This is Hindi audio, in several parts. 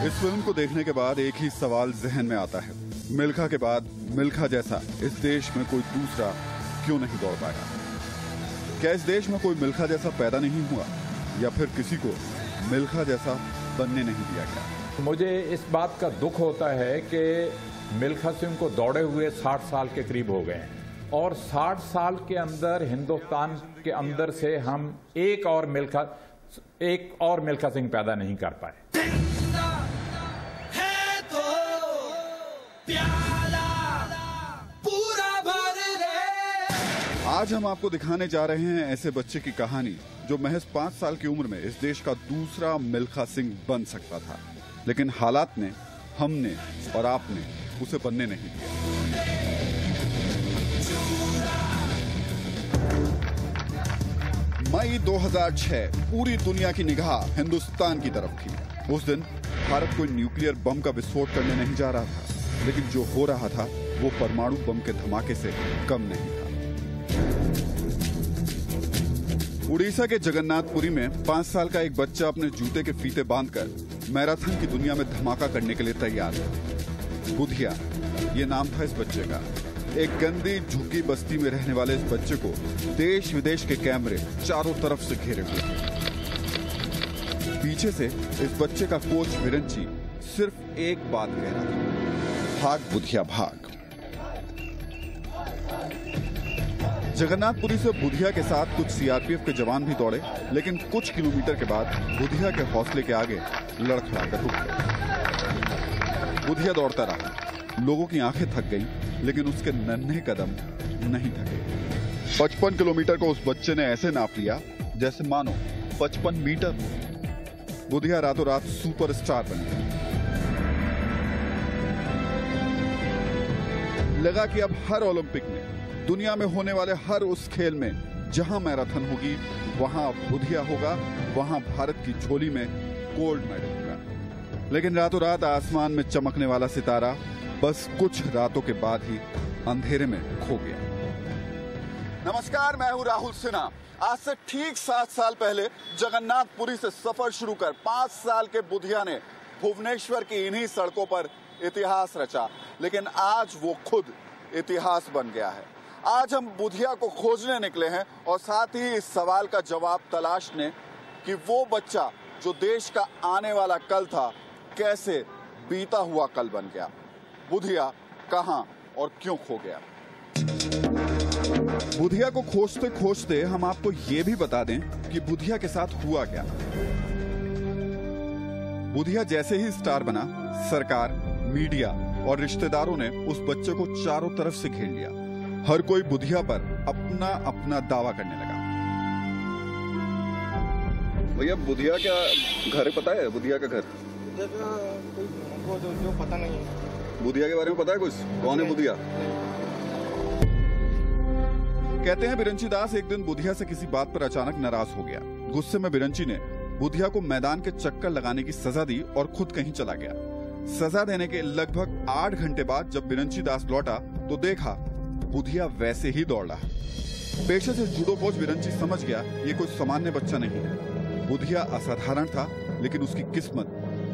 इस फिल्म को देखने के बाद एक ही सवाल जहन में आता है, मिल्खा के बाद मिल्खा जैसा इस देश में कोई दूसरा क्यों नहीं दौड़ पाया? क्या इस देश में कोई मिल्खा जैसा पैदा नहीं हुआ, या फिर किसी को मिल्खा जैसा बनने नहीं दिया गया? मुझे इस बात का दुख होता है कि मिल्खा सिंह को दौड़े हुए 60 साल के करीब हो गए हैं और 60 साल के अंदर हिंदुस्तान के अंदर से हम एक और मिल्खा सिंह पैदा नहीं कर पाए। आज हम आपको दिखाने जा रहे हैं ऐसे बच्चे की कहानी जो महज 5 साल की उम्र में इस देश का दूसरा मिल्खा सिंह बन सकता था, लेकिन हालात ने, हमने और आपने उसे बनने नहीं दिया। मई 2006 पूरी दुनिया की निगाह हिंदुस्तान की तरफ थी। उस दिन भारत कोई न्यूक्लियर बम का विस्फोट करने नहीं जा रहा था, लेकिन जो हो रहा था वो परमाणु बम के धमाके से कम नहीं था। उड़ीसा के जगन्नाथपुरी में 5 साल का एक बच्चा अपने जूते के फीते बांधकर मैराथन की दुनिया में धमाका करने के लिए तैयार था। बुधिया ये नाम था इस बच्चे का। एक गंदी झुग्गी बस्ती में रहने वाले इस बच्चे को देश विदेश के कैमरे चारों तरफ से घेरे हुए थे। पीछे से इस बच्चे का कोच विरंची सिर्फ एक बात कह रहा था, भाग बुधिया भाग। जगन्नाथपुरी से बुधिया के साथ कुछ सीआरपीएफ के जवान भी दौड़े, लेकिन कुछ किलोमीटर के बाद बुधिया के हौसले के आगे लड़खड़ाकर रुक गए। बुधिया दौड़ता रहा, लोगों की आंखें थक गईं, लेकिन उसके नन्हे कदम नहीं थके। 55 किलोमीटर को उस बच्चे ने ऐसे नाप लिया जैसे मानो 55 मीटर। बुधिया रातों रात सुपरस्टार बन गया। लगा कि अब हर ओलंपिक में, दुनिया में होने वाले हर उस खेल में जहां मैराथन होगी वहां बुधिया होगा, वहां भारत की झोली में गोल्ड मेडल होगा। लेकिन रातों रात आसमान में चमकने वाला सितारा बस कुछ रातों के बाद ही अंधेरे में खो गया। नमस्कार, मैं हूं राहुल सिन्हा। आज से ठीक 7 साल पहले जगन्नाथपुरी से सफर शुरू कर 5 साल के बुधिया ने भुवनेश्वर की इन्हीं सड़कों पर इतिहास रचा, लेकिन आज वो खुद इतिहास बन गया है। आज हम बुधिया को खोजने निकले हैं और साथ ही इस सवाल का जवाब तलाशने कि वो बच्चा जो देश का आने वाला कल था, कैसे बीता हुआ कल बन गया। बुधिया कहां और क्यों खो गया? बुधिया को खोजते खोजते हम आपको ये भी बता दें कि बुधिया के साथ हुआ क्या। बुधिया जैसे ही स्टार बना, सरकार, मीडिया और रिश्तेदारों ने उस बच्चे को चारों तरफ से घेर लिया। हर कोई बुधिया पर अपना अपना दावा करने लगा। भैया, बुधिया क्या घर पता है? बुधिया का घर जो पता नहीं है। बुधिया के बारे में पता है कुछ? कौन है बुधिया? कहते हैं बिरंची दास एक दिन बुधिया से किसी बात पर अचानक नाराज हो गया। गुस्से में बिरंची ने बुधिया को मैदान के चक्कर लगाने की सजा दी और खुद कहीं चला गया। सजा देने के लगभग 8 घंटे बाद जब बिरंची दास लौटा तो देखा बुधिया वैसे ही दौड़ रहा। पेशे से जूडो कोच बिरंची समझ गया ये कोई सामान्य बच्चा नहीं है। बुधिया असाधारण था, लेकिन उसकी किस्मत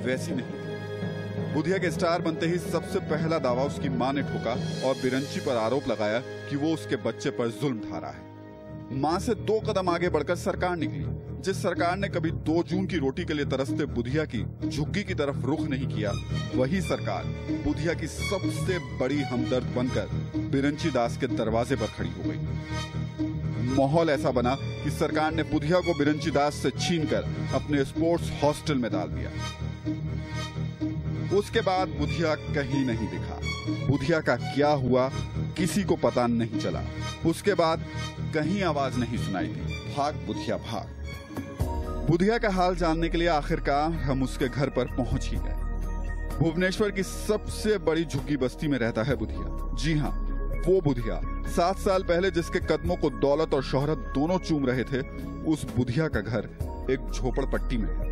वैसी नहीं थी। बुधिया के स्टार बनते ही सबसे पहला दावा उसकी मां ने ठोका और बिरंची पर आरोप लगाया कि वो उसके बच्चे पर जुल्म ढा रहा है। मां से 2 कदम आगे बढ़कर सरकार निकली। जिस सरकार ने कभी 2 जून की रोटी के लिए तरसते बुधिया की झुग्गी की तरफ रुख नहीं किया, वही सरकार बुधिया की सबसे बड़ी हमदर्द बनकर बिरंची दास के दरवाजे पर खड़ी हो गई। माहौल ऐसा बना कि सरकार ने बुधिया को बिरंची दास से छीनकर अपने स्पोर्ट्स हॉस्टल में डाल दिया। उसके बाद बुधिया कहीं नहीं दिखा। बुधिया का क्या हुआ किसी को पता नहीं चला। उसके बाद कहीं आवाज नहीं सुनाई दी, भाग बुधिया भाग। बुधिया का हाल जानने के लिए आखिरकार हम उसके घर पर पहुंच ही गए। भुवनेश्वर की सबसे बड़ी झुग्गी बस्ती में रहता है बुधिया। जी हाँ, वो बुधिया 7 साल पहले जिसके कदमों को दौलत और शोहरत दोनों चूम रहे थे, उस बुधिया का घर एक झोपड़पट्टी में है।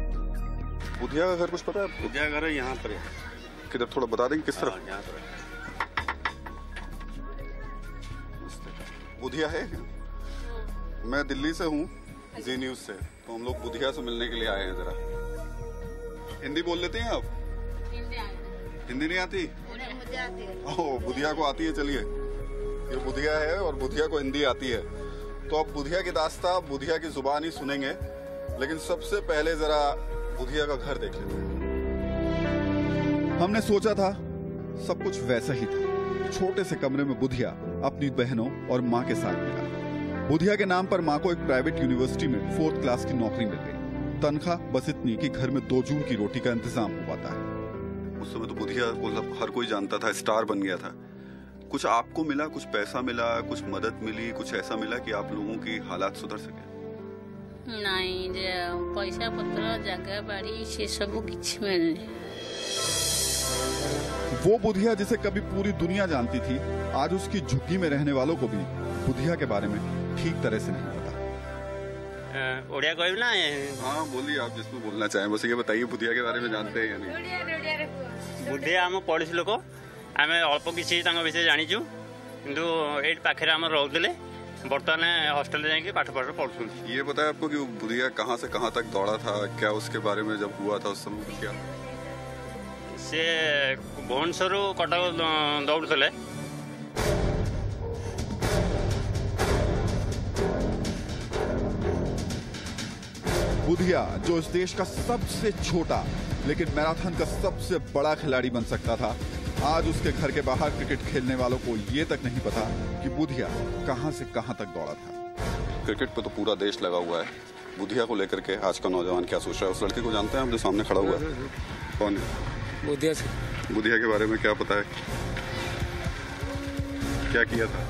बुधिया का घर कुछ पता है? बुधिया का घर है यहाँ पर। किधर, थोड़ा बता देंगे किस तरफ? यहाँ पर बुधिया है। मैं दिल्ली से हूँ, जी न्यूज से। तो हम लोग बुधिया से मिलने के लिए आए हैं। जरा हिंदी बोल लेते हैं आप? हिंदी नहीं आती? ओह, बुधिया को आती है। चलिए, ये बुधिया है और बुधिया को हिंदी आती है। तो अब बुधिया की दास्तां बुधिया की जुबान ही सुनेंगे, लेकिन सबसे पहले जरा बुधिया का घर देख लेते हैं। हमने सोचा था सब कुछ वैसा ही था। छोटे से कमरे में बुधिया अपनी बहनों और माँ के साथ मिला। बुधिया के नाम पर माँ को एक प्राइवेट यूनिवर्सिटी में 4th क्लास की नौकरी मिल गई। तनख्वाह बस इतनी कि घर में 2 जून की रोटी का इंतजाम हो पाता है। उस समय तो बुधिया को हर कोई जानता था, स्टार बन गया था। कुछ आपको मिला, कुछ पैसा मिला, कुछ मदद मिली, कुछ ऐसा मिला कि आप लोगों की हालात सुधर सके? नहीं, पैसा पत्र जगह बाड़ी से सब कुछ मिलने। वो बुधिया जिसे कभी पूरी दुनिया जानती थी, आज उसकी झुग्गी में रहने वालों को भी बुधिया के बारे में ठीक तरह से नहीं पता। ओडिया कोई ना? हाँ बोलिए, आप जिसमें बोलना चाहें। बस ये बताइए, बुधिया के बारे में जानते हैं या नहीं? बुधिया आम पढ़ी लोक, आम अल्प किसी विषय जाचु कि ये पाखे रोले बर्तमान हॉस्टल जाके पाठ पढ़ुँ। ये पता है आपको कि बुधिया कहाँ से कहाँ तक दौड़ा था? क्या उसके बारे में जब हुआ था उस समय क्या? से भुवनेश्वर कटक दौड़े। बुधिया जो इस देश का सबसे छोटा लेकिन मैराथन का सबसे बड़ा खिलाड़ी बन सकता था, आज उसके घर के बाहर क्रिकेट खेलने वालों को ये तक नहीं पता कि बुधिया कहां से कहां तक दौड़ा था। क्रिकेट पे तो पूरा देश लगा हुआ है। बुधिया को लेकर के आज का नौजवान क्या सोच रहा है? उस लड़के को जानते हैं आप जो सामने खड़ा हुआ है? कौन है? बुधिया से। बुधिया के बारे में क्या पता है? क्या किया था?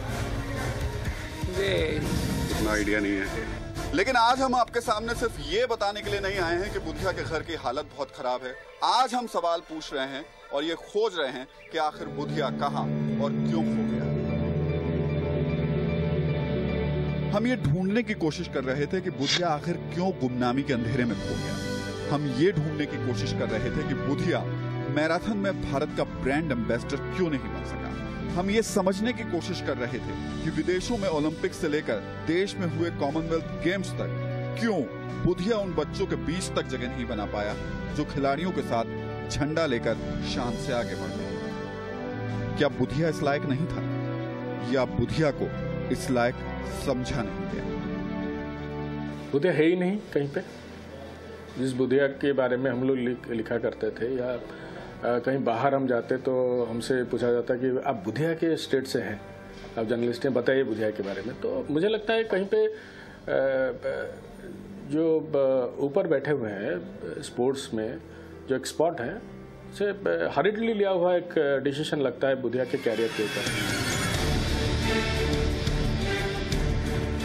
इतना आइडिया नहीं है। लेकिन आज हम आपके सामने सिर्फ ये बताने के लिए नहीं आए हैं कि बुधिया के घर की हालत बहुत खराब है। आज हम सवाल पूछ रहे हैं और ये खोज रहे हैं कि आखिर बुधिया कहां और क्यों खो गया। हम ये ढूंढने की कोशिश कर रहे थे कि बुधिया आखिर क्यों गुमनामी के अंधेरे में खो गया। हम ये ढूंढने की कोशिश कर रहे थे कि बुधिया मैराथन में भारत का ब्रांड एम्बेसडर क्यों नहीं बन सका। हम ये समझने की कोशिश कर रहे थे कि विदेशों में ओलंपिक से लेकर देश में हुए कॉमनवेल्थ गेम्स तक क्यों बुधिया उन बच्चों के बीच तक जगह नहीं बना पाया जो खिलाड़ियों के साथ झंडा लेकर शान से आगे बढ़ गए। क्या बुधिया इस लायक नहीं था या बुधिया को इस लायक समझा नहीं गया? बुधिया है ही नहीं कहीं पे। जिस बुधिया के बारे में हम लोग लिखा करते थे या कहीं बाहर हम जाते तो हमसे पूछा जाता कि आप बुधिया के स्टेट से हैं, आप जर्नलिस्ट हैं, बताइए बुधिया के बारे में। तो मुझे लगता है कहीं पे जो ऊपर बैठे हुए हैं स्पोर्ट्स में जो एक्सपर्ट हैं, से हरिडली लिया हुआ एक डिसीजन लगता है बुधिया के कैरियर के ऊपर।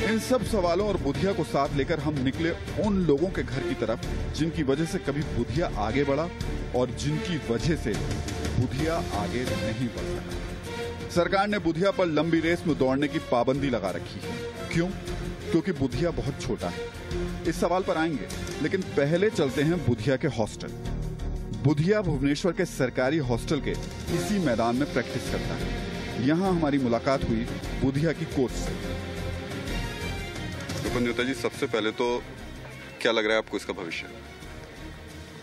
इन सब सवालों और बुधिया को साथ लेकर हम निकले उन लोगों के घर की तरफ जिनकी वजह से कभी बुधिया आगे बढ़ा और जिनकी वजह से बुधिया आगे नहीं बढ़ सका। सरकार ने बुधिया पर लंबी रेस में दौड़ने की पाबंदी लगा रखी है। क्यों? क्योंकि बुधिया बहुत छोटा है। इस सवाल पर आएंगे, लेकिन पहले चलते हैं बुधिया के हॉस्टल। बुधिया भुवनेश्वर के सरकारी हॉस्टल के इसी मैदान में प्रैक्टिस करता है। यहाँ हमारी मुलाकात हुई बुधिया की कोच से। पंडिता जी, सबसे पहले तो क्या लग रहा है आपको इसका भविष्य?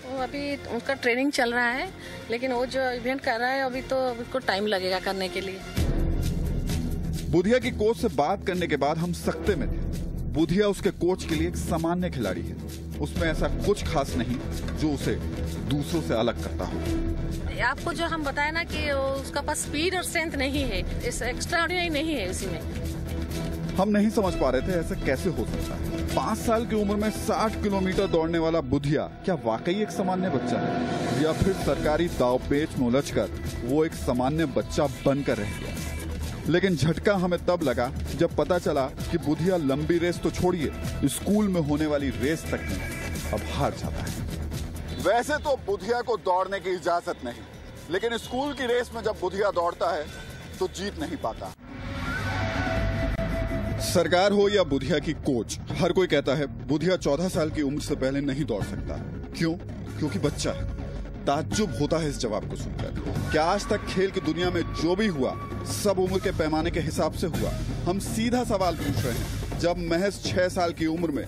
वो अभी उसका ट्रेनिंग चल रहा है, लेकिन वो जो इवेंट कर रहा है अभी तो उसको टाइम लगेगा करने के लिए। बुधिया की कोच से बात करने के बाद हम सकते में थे। बुधिया उसके कोच के लिए एक सामान्य खिलाड़ी है। उसमें ऐसा कुछ खास नहीं जो उसे दूसरों से अलग करता हो। आपको जो हम बताए ना कि उसका पास स्पीड और स्ट्रेंथ नहीं है, इस एक्स्ट्राऑर्डिनरी नहीं है उसी में। हम नहीं समझ पा रहे थे ऐसा कैसे हो सकता है। 5 साल की उम्र में 60 किलोमीटर दौड़ने वाला बुधिया क्या वाकई एक सामान्य बच्चा है, या फिर सरकारी दावपेच में उलझकर वो एक सामान्य बच्चा बनकर रह गया। लेकिन झटका हमें तब लगा जब पता चला कि बुधिया लंबी रेस तो छोड़िए, स्कूल में होने वाली रेस तक में अब हार जाता है। वैसे तो बुधिया को दौड़ने की इजाजत नहीं, लेकिन स्कूल की रेस में जब बुधिया दौड़ता है तो जीत नहीं पाता। सरकार हो या बुधिया की कोच, हर कोई कहता है बुधिया 14 साल की उम्र से पहले नहीं दौड़ सकता। क्यों? क्योंकि बच्चा है। ताज्जुब होता है इस जवाब को सुनकर। क्या आज तक खेल की दुनिया में जो भी हुआ सब उम्र के पैमाने के हिसाब से हुआ? हम सीधा सवाल पूछ रहे हैं। जब महज 6 साल की उम्र में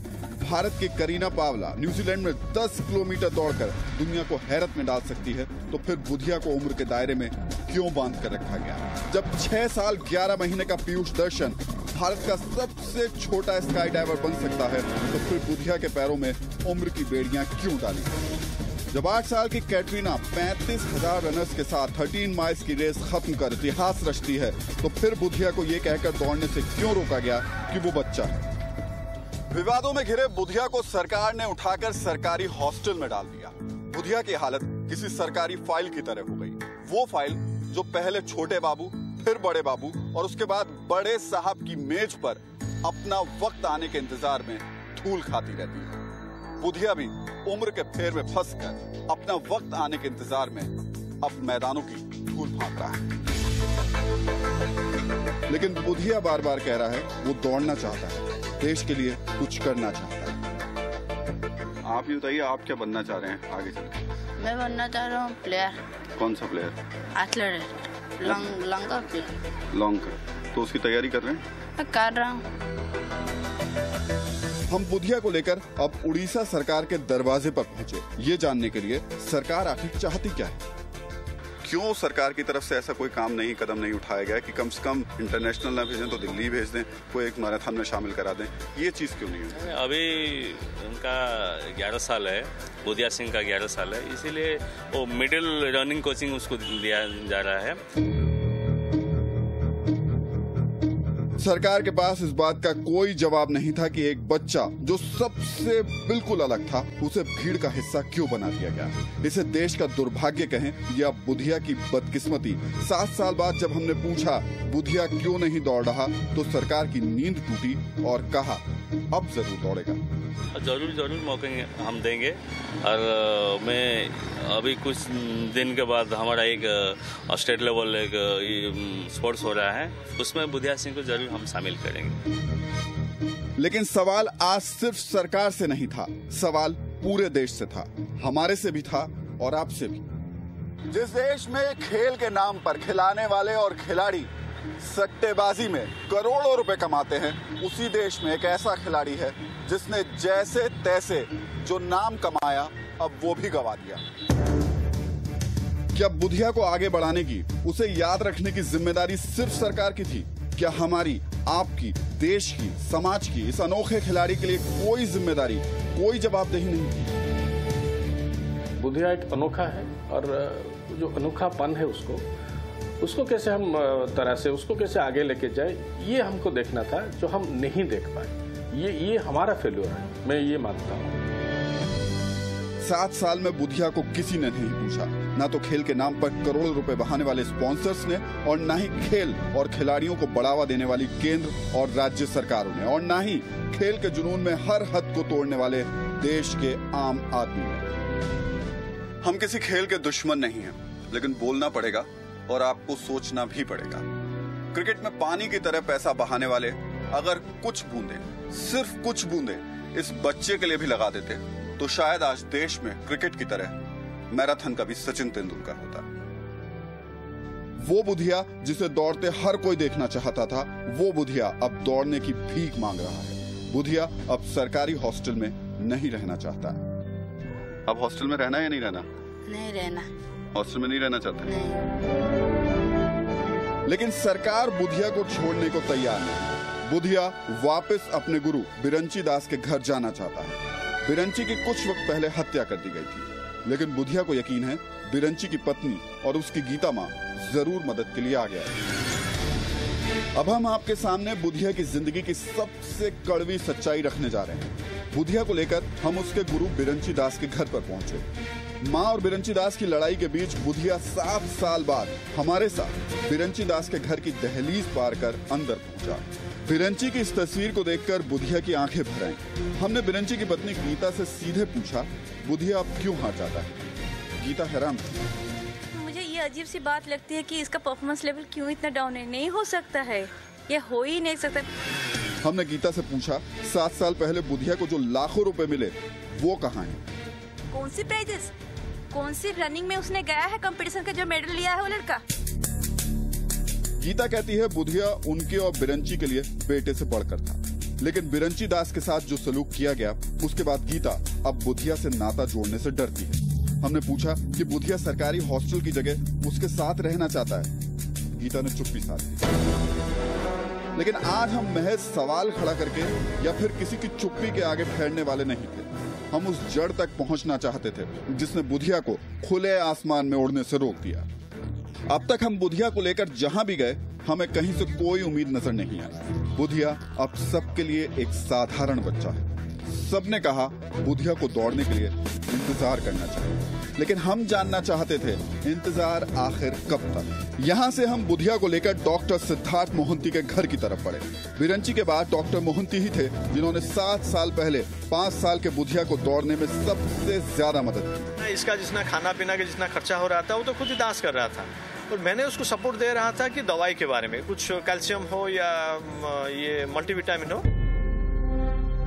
भारत की करीना पावला न्यूजीलैंड में 10 किलोमीटर दौड़कर दुनिया को हैरत में डाल सकती है, तो फिर बुधिया को उम्र के दायरे में क्यों बांध कर रखा गया? जब 6 साल 11 महीने का पीयूष दर्शन भारत का सबसे छोटा स्काई डाइवर बन सकता है, तो फिर बुधिया के पैरों में उम्र की बेड़ियां क्यों डाली? जब 8 साल की कैटरीना 35,000 रनर्स के साथ 13 माइल्स की रेस खत्म कर इतिहास रचती है, तो फिर बुधिया को ये कहकर दौड़ने से क्यों रोका गया कि वो बच्चा है? विवादों में घिरे बुधिया को सरकार ने उठाकर सरकारी हॉस्टल में डाल दिया। बुधिया की हालत किसी सरकारी फाइल की तरह हो गई। वो फाइल जो पहले छोटे बाबू, फिर बड़े बाबू और उसके बाद बड़े साहब की मेज पर अपना वक्त आने के इंतजार में धूल खाती रहती है। बुधिया भी उम्र के फेर में फंसकर अपना वक्त आने के इंतजार में अब मैदानों की धूल फांक रहा है। लेकिन बुधिया बार बार कह रहा है वो दौड़ना चाहता है, देश के लिए कुछ करना चाहता है। आप ये बताइए, आप क्या बनना चाह रहे हैं आगे चलकर? मैं बनना चाह रहा हूँ प्लेयर। कौन सा player? Athlete, long player. Long का, तो उसकी तैयारी कर रहे हैं? मैं कर रहा हूँ। हम बुधिया को लेकर अब उड़ीसा सरकार के दरवाजे पर पहुंचे, ये जानने के लिए सरकार आखिर चाहती क्या है। क्यों सरकार की तरफ से ऐसा कोई कदम नहीं उठाया गया कि कम से कम इंटरनेशनल ना भेजें तो दिल्ली भेज दें, कोई एक मैराथन में शामिल करा दें? ये चीज क्यों नहीं है? अभी उनका 11 साल है, बुधिया सिंह का 11 साल है, इसीलिए वो मिडिल रनिंग कोचिंग उसको दिया जा रहा है। सरकार के पास इस बात का कोई जवाब नहीं था कि एक बच्चा जो सबसे बिल्कुल अलग था, उसे भीड़ का हिस्सा क्यों बना दिया गया। इसे देश का दुर्भाग्य कहें या बुधिया की बदकिस्मती। 7 साल बाद जब हमने पूछा बुधिया क्यों नहीं दौड़ रहा, तो सरकार की नींद टूटी और कहा अब जरूर दौड़ेगा। जरूर मौके हम देंगे। और मैं अभी कुछ दिन के बाद हमारा एक स्टेट लेवल एक स्पोर्ट्स हो रहा है, उसमें बुधिया सिंह को जरूर हम शामिल करेंगे। लेकिन सवाल आज सिर्फ सरकार से नहीं था, सवाल पूरे देश से था, हमारे से भी था और आपसे भी। जिस देश में खेल के नाम पर खिलाने वाले और खिलाड़ी सट्टेबाजी में करोड़ों रुपए कमाते हैं, उसी देश में एक ऐसा खिलाड़ी है जिसने जैसे तैसे जो नाम कमाया अब वो भी गवा दिया। क्या बुधिया को आगे बढ़ाने की, उसे याद रखने की जिम्मेदारी सिर्फ सरकार की थी? क्या हमारी, आपकी, देश की, समाज की इस अनोखे खिलाड़ी के लिए कोई जिम्मेदारी, कोई जवाबदेही नहीं थी? बुधिया एक अनोखा है और जो अनोखापन है उसको कैसे हम तरह से उसको कैसे आगे लेके जाए, ये हमको देखना था, जो हम नहीं देख पाए। ये हमारा फेल्योर है, मैं ये मानता हूँ। 7 साल में बुधिया को किसी ने नहीं पूछा, ना तो खेल के नाम पर करोड़ों रुपए बहाने वाले स्पॉन्सर्स ने, और ना ही खेल और खिलाड़ियों को बढ़ावा देने वाली केंद्र और राज्य सरकारों ने, और ना ही खेल के जुनून में हर हद को तोड़ने वाले देश के आम आदमी ने। हम किसी खेल के दुश्मन नहीं हैं, लेकिन बोलना पड़ेगा और आपको सोचना भी पड़ेगा। क्रिकेट में पानी की तरह पैसा बहाने वाले अगर कुछ बूंदे, सिर्फ कुछ बूंदे इस बच्चे के लिए भी लगा देते, तो शायद आज देश में क्रिकेट की तरह मैराथन का भी सचिन तेंदुलकर होता। वो बुधिया जिसे दौड़ते हर कोई देखना चाहता था, वो बुधिया अब दौड़ने की भीख मांग रहा है। बुधिया अब सरकारी हॉस्टल में नहीं रहना चाहता। अब हॉस्टल में रहना या नहीं रहना? नहीं रहना। हॉस्टल में नहीं रहना चाहता। नहीं। लेकिन सरकार बुधिया को छोड़ने को तैयार नहीं। बुधिया वापस अपने गुरु बिरंची दास के घर जाना चाहता है। बिरंची की कुछ वक्त पहले हत्या कर दी गई थी, लेकिन बुधिया को यकीन है बिरंची की पत्नी और उसकी गीता माँ जरूर मदद के लिए आ गया है। अब हम आपके सामने बुधिया की जिंदगी की सबसे कड़वी सच्चाई रखने जा रहे हैं। बुधिया को लेकर हम उसके गुरु बिरंची दास के घर पर पहुंचे। माँ और बिरंची दास की लड़ाई के बीच बुधिया 7 साल बाद हमारे साथ बिरंची दास के घर की दहलीज पार कर अंदर पहुंचा। बिरंची की इस तस्वीर को देखकर बुधिया की आंखें भर आईं। हमने बिरंची की पत्नी गीता से सीधे पूछा, बुधिया अब क्यों हार जाता है? गीता हैरान थी। मुझे ये अजीब सी बात लगती है कि इसका परफॉर्मेंस लेवल क्यों इतना डाउन है। नहीं हो सकता है, ये हो ही नहीं सकता। हमने गीता से पूछा 7 साल पहले बुधिया को जो लाखों रुपए मिले वो कहाँ हैं? कौन सी प्राइजेस, कौन सी रनिंग में उसने गया है कंपटीशन का जो मेडल लिया है वो लड़का? गीता कहती है बुधिया उनके और बिरंची के लिए बेटे से बढ़कर था, लेकिन बिरंची दास के साथ जो सलूक किया गया, उसके बाद गीता अब बुधिया से नाता जोड़ने से डरती है। हमने पूछा कि बुधिया सरकारी हॉस्टल की जगह उसके साथ रहना चाहता है। गीता ने चुप्पी साध दी। लेकिन आज हम महज सवाल खड़ा करके या फिर किसी की चुप्पी के आगे ठहरने वाले नहीं थे। हम उस जड़ तक पहुंचना चाहते थे जिसने बुधिया को खुले आसमान में उड़ने से रोक दिया। अब तक हम बुधिया को लेकर जहां भी गए, हमें कहीं से कोई उम्मीद नजर नहीं आई। बुधिया अब सबके लिए एक साधारण बच्चा है। सबने कहा बुधिया को दौड़ने के लिए इंतजार करना चाहिए, लेकिन हम जानना चाहते थे इंतजार आखिर कब तक। यहाँ से हम बुधिया को लेकर डॉक्टर सिद्धार्थ मोहंती के घर की तरफ बढ़े। बिरंची के बाद डॉक्टर मोहंती ही थे जिन्होंने 7 साल पहले 5 साल के बुधिया को दौड़ने में सबसे ज्यादा मदद की। इसका जितना खाना पीना का जितना खर्चा हो रहा था वो तो खुद ही दास कर रहा था, और मैंने उसको सपोर्ट दे रहा था कि दवाई के बारे में कुछ कैल्शियम हो या ये मल्टीविटामिन हो।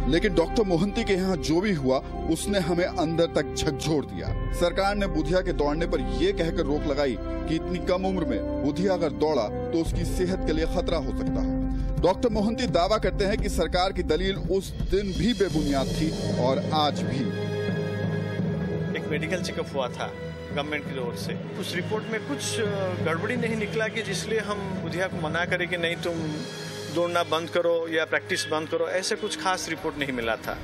लेकिन डॉक्टर मोहंती के यहाँ जो भी हुआ उसने हमें अंदर तक झकझोर दिया। सरकार ने बुधिया के दौड़ने पर यह कहकर रोक लगाई कि इतनी कम उम्र में बुधिया अगर दौड़ा तो उसकी सेहत के लिए खतरा हो सकता है। डॉक्टर मोहंती दावा करते हैं कि सरकार की दलील उस दिन भी बेबुनियाद थी और आज भी। एक मेडिकल चेकअप हुआ था गवर्नमेंट की ओर से, उस रिपोर्ट में कुछ गड़बड़ी नहीं निकला कि जिसलिए हम बुधिया को मना करें कि नहीं तुम दौड़ना बंद करो या प्रैक्टिस बंद करो, ऐसे कुछ खास रिपोर्ट नहीं मिला था।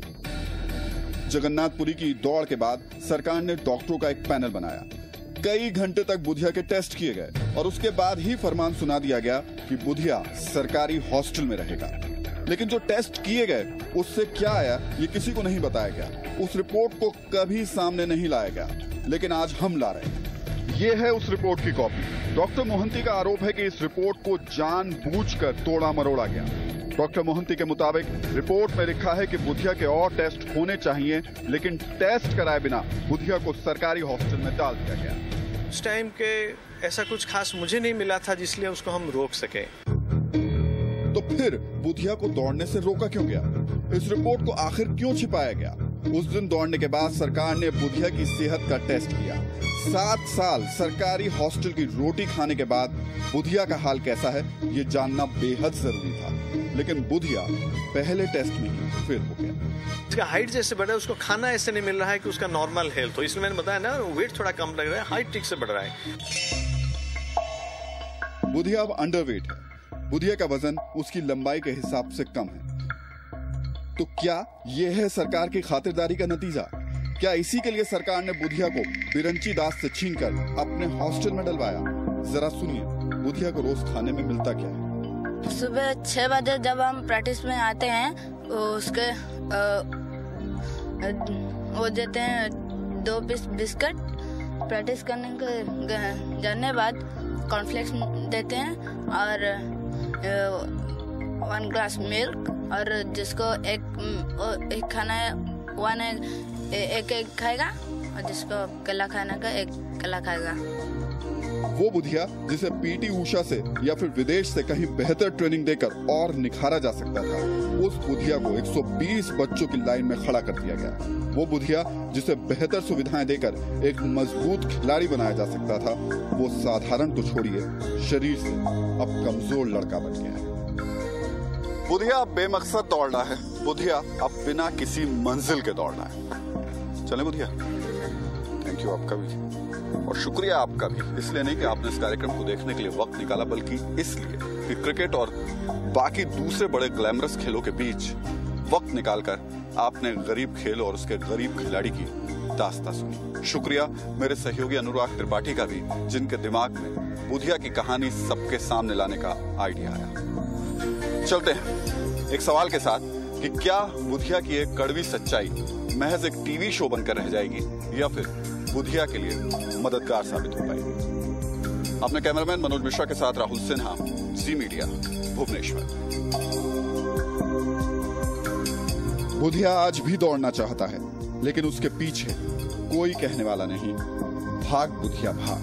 जगन्नाथपुरी की दौड़ के बाद सरकार ने डॉक्टरों का एक पैनल बनाया। कई घंटे तक बुधिया के टेस्ट किए गए और उसके बाद ही फरमान सुना दिया गया कि बुधिया सरकारी हॉस्टल में रहेगा। लेकिन जो टेस्ट किए गए उससे क्या आया ये किसी को नहीं बताया गया। उस रिपोर्ट को कभी सामने नहीं लाया गया, लेकिन आज हम ला रहे हैं। ये है उस रिपोर्ट की कॉपी। डॉक्टर मोहंती का आरोप है कि इस रिपोर्ट को जानबूझकर तोड़ा मरोड़ा गया। डॉक्टर मोहंती के मुताबिक रिपोर्ट में लिखा है कि बुधिया के और टेस्ट होने चाहिए, लेकिन टेस्ट कराए बिना बुधिया को सरकारी हॉस्टल में डाल दिया गया। उस टाइम के ऐसा कुछ खास मुझे नहीं मिला था जिसलिए उसको हम रोक सके। तो फिर बुधिया को दौड़ने से रोका क्यों गया? इस रिपोर्ट को आखिर क्यों छिपाया गया? उस दिन दौड़ने के बाद सरकार ने बुधिया की सेहत का टेस्ट किया। 7 साल सरकारी हॉस्टल की रोटी खाने के बाद बुधिया का हाल कैसा है ये जानना बेहद जरूरी था। लेकिन बुधिया पहले टेस्ट में ही फेल हो गया। उसका हाइट जैसे बढ़ा है, उसको खाना ऐसे नहीं मिल रहा है कि उसका नॉर्मल हेल्थ हो। इसलिए मैंने बताया ना, वेट थोड़ा कम लग रहा है, हाइट ठीक से बढ़ रहा है। बुधिया अब अंडरवेट है। बुधिया का वजन उसकी लंबाई के हिसाब से कम है। तो क्या यह है सरकार की खातिरदारी का नतीजा? क्या इसी के लिए सरकार ने बुधिया को बिरंची दास से छीनकर अपने हॉस्टल में डलवाया? जरा सुनिए बुधिया को रोज खाने में मिलता क्या है। सुबह 6 बजे जब हम प्रैक्टिस में आते हैं, उसके वो देते हैं 2 पीस बिस्किट। प्रैक्टिस करने के जाने बाद कॉर्नफ्लेक्स देते हैं और 1 ग्लास मिल्क, और जिसको एक खाना है 1 एग खाएगा, और जिसको केला खाने का 1 केला खाएगा। वो बुधिया जिसे पीटी ऊषा से या फिर विदेश से कहीं बेहतर ट्रेनिंग देकर और निखारा जा सकता था, उस बुधिया को 120 बच्चों की लाइन में खड़ा कर दिया गया। वो बुधिया जिसे बेहतर सुविधाएं देकर एक मजबूत खिलाड़ी बनाया जा सकता था, वो साधारण तो छोड़िए शरीर से अब कमजोर लड़का बन गया है। बुधिया अब बेमकसद दौड़ रहा है। बुधिया अब बिना किसी मंजिल के दौड़ रहा है। चले बुधिया। थैंक यू आपका भी, और शुक्रिया आपका भी, इसलिए नहीं कि आपने इस कार्यक्रम को देखने के लिए वक्त निकाला, बल्कि इसलिए कि क्रिकेट और बाकी दूसरे बड़े ग्लैमरस खेलों के बीच वक्त निकालकर आपने गरीब खेल और उसके गरीब खिलाड़ी की दास्तां सुनी। शुक्रिया मेरे सहयोगी अनुराग त्रिपाठी का भी, जिनके दिमाग में बुधिया की कहानी सबके सामने लाने का आइडिया आया। चलते हैं एक सवाल के साथ कि क्या बुधिया की एक कड़वी सच्चाई महज एक टीवी शो बनकर रह जाएगी या फिर बुधिया के लिए मददगार साबित हो पाएगी। अपने कैमरामैन मनोज मिश्रा के साथ राहुल सिन्हा, जी मीडिया, भुवनेश्वर। बुधिया आज भी दौड़ना चाहता है, लेकिन उसके पीछे कोई कहने वाला नहीं। भाग बुधिया भाग।